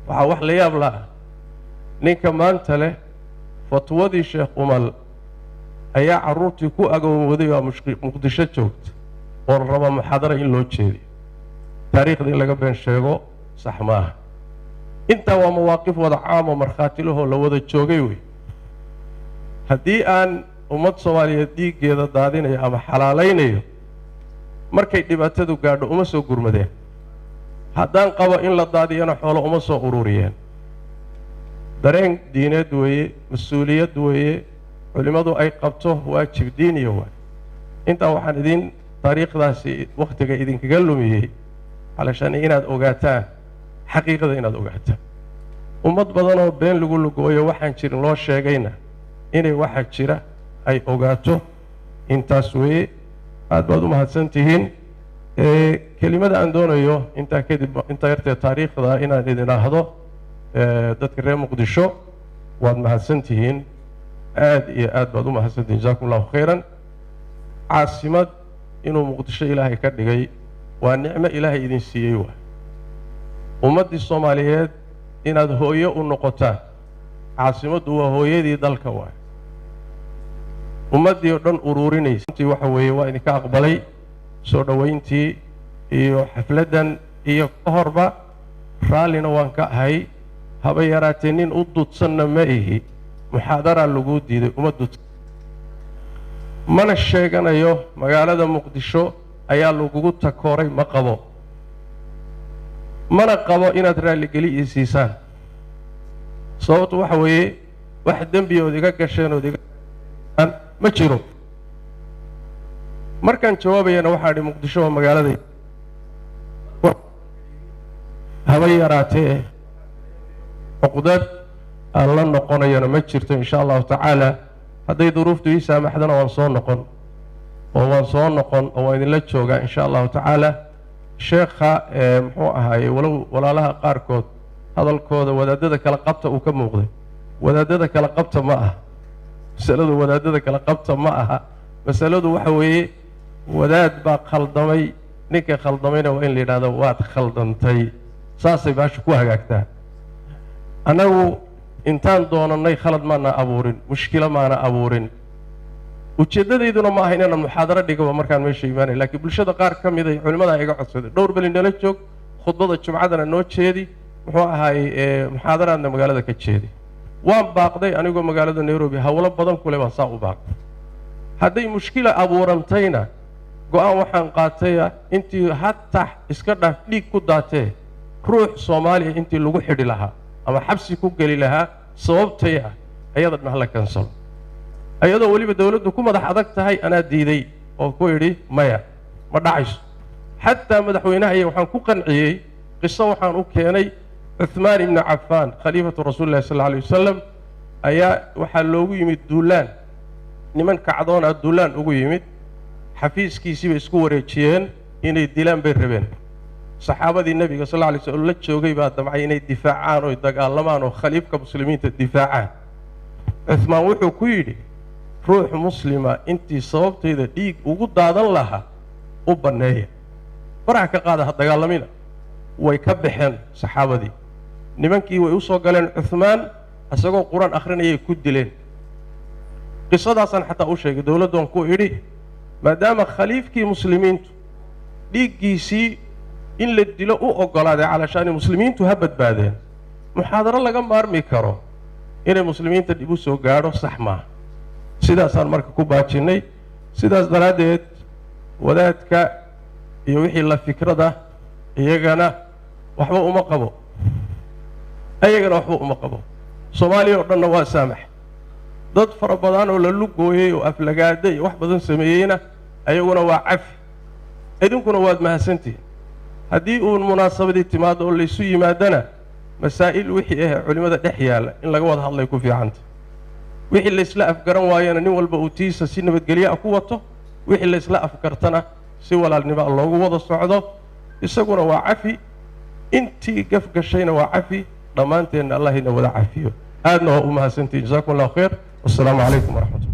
waxaa wax la yaab la ninka maanta leh fatwadii sheekh umal ayaa carruurtii ku agowooday oo muqdisho joogta oo raba muxaadara in loo jeediyo taariikhdii laga been sheego sax maaha intaa waa mawaaqif wada caam oo markhaati lahoo la wada joogay wey haddii aan ummad soomaaliyeed dhiiggeeda daadinayo ama xalaalaynayo markay dhibaatadu gaadho uma soo gurmadeen haddaan qabo in la daadiyana xoolo uma soo ururiyeen dareen diineed weeye mas-uuliyad weeye culimmadu ay qabto waajib diiniya waay intaa waxaan idin taariikhdaasi wakhtiga idinkaga lumiyey علشان inaad ogaataan xaqiiqada inaad ogaataan ummad badan oo been lagu lugooyo waxaan jirin loo sheegayna inay waxa jira ay ogaato intaas weeye aad baad u mahadsantihiin kelimada aan doonayo intaa kadib inta yartee taariikhda inaan idin ahdo dadka reer muqdisho waad mahadsantihiin aad iyo aad baad u mahadsantihiin jazaakum allahu khayran caasimad inuu muqdisho ilaahay ka dhigay waa nicmo ilaahay idin siiyey waa ummaddii soomaaliyeed inaad hooyo u noqotaan caasimaddu waa hooyadii dalka waay ummaddii oo dhan uruurinaysa intii waxa weeye waa idinka aqbalay soo dhowayntii iyo xafladdan iyo ka horba raallina waan ka ahay haba yaraatee nin u dudsanna ma ihi muxaadaraa laguu diiday uma dudsan mana sheeganayo magaalada muqdisho ayaa lagugu takooray ma qabo mana qabo inaad raalligeli ii siisaan sababtu waxa weeye wax dembiyood iga gasheen ood ma jiro markaan jawaabayana waxaa idhi muqdisho waa magaaladay haba yaraatee cuqdad aan la noqonayana ma jirto insha allahu tacaala hadday duruuftu ii saamaxdana waan soo noqon oo waan idinla joogaa insha allahu tacaala sheekha muxuu ahaaye walow walaalaha qaarkood hadalkooda wadaadada kala qabta uu ka muuqday wadaadada kala qabta ma aha masaladu wadaadada kala qabta ma aha masaladu waxa weeye wadaad baa khaldamay ninka khaldamayna waa in la yidhahdo waad khaldantay saasay baasha ku hagaagtaa annagu intaan doonannay khalad maana abuurin mushkilo maana abuurin ujeeddadayduna ma aha inaan muxaadaro dhigaba markaan meesha imaanay laakiin bulshada qaar ka mid ay culimmada iga codsaday dhowr beli nala joog khudbada jumcadana noo jeedi muxuu ahaayey muxaadaraadna magaalada ka jeedi waan baaqday anigoo magaalada nairobi hawlo badan kule baan saa u baaqday hadday mushkila abuurantayna go-aan waxaan qaataya intii hataa iska dhaaf dhiig ku daatee ruux soomaaliya intii lagu xidhi lahaa ama xabsi ku geli lahaa sababtay ah ayada dhan hala kansalo ayadoo weliba dawladdu ku madax adag tahay anaa diiday oo ku idhi maya ma dhacayso xataa madaxweynahaya waxaan ku qanciyey qiso waxaan u keenay cuthmaan ibnu cafaan khaliifatu rasuulillahi sal alla alay wasalam ayaa waxaa loogu yimid duulaan niman kacdoona duulaan ugu yimid xafiiskiisiibay isku wareejiyeen inay dilaan bay rabeen saxaabadii nebiga sal alla alay slam la joogay baa damcay inay difaacaan oo dagaalamaan oo khaliifka muslimiinta difaacaan cuthmaan wuxuu ku yidhi ruux muslima intii sababtayda dhiig ugu daadan lahaa u banneeya faraha ka qaada ha dagaalamina way ka baxeen saxaabadii nimankii way u soo galeen cuthmaan isagoo qur-aan akhrinayay ku dileen qisadaasaan xataa u sheegay dowladdoon ku idhi maadaama khaliifkii muslimiintu dhiiggiisii in la dilo u oggolaaday calashaani muslimiintu ha badbaadeen muxaadaro laga maarmi karo inay muslimiinta dhib u soo gaadho sax maaha sidaasaan marka ku baajinnay sidaas daraaddeed wadaadka iyo wixii la fikrada iyagana waxba uma qabo soomaaliya oo dhanna waa saamax dad fara badan oo la lugooyey oo aflagaada iyo wax badan sameeyeyna ayaguna waa cafi idinkuna waad mahadsantihiin haddii uun munaasabadii timaado oo laysu yimaadana masaa'il wixii ah culimmada dhex yaalla in laga wada hadlay ku fiicanta wixii laysla afgaran waayana nin walba uu tiisa si nabadgelyo ah ku wato wixii laysla afgartana si walaalnimo loogu wada socdo isaguna waa cafi intii gaf gashayna waa cafi dhammaanteenna allahina wada cafiyo aadna waa u mahadsantihiin jazaakum allahu khayr wassalaamu calaykum waraxmatullah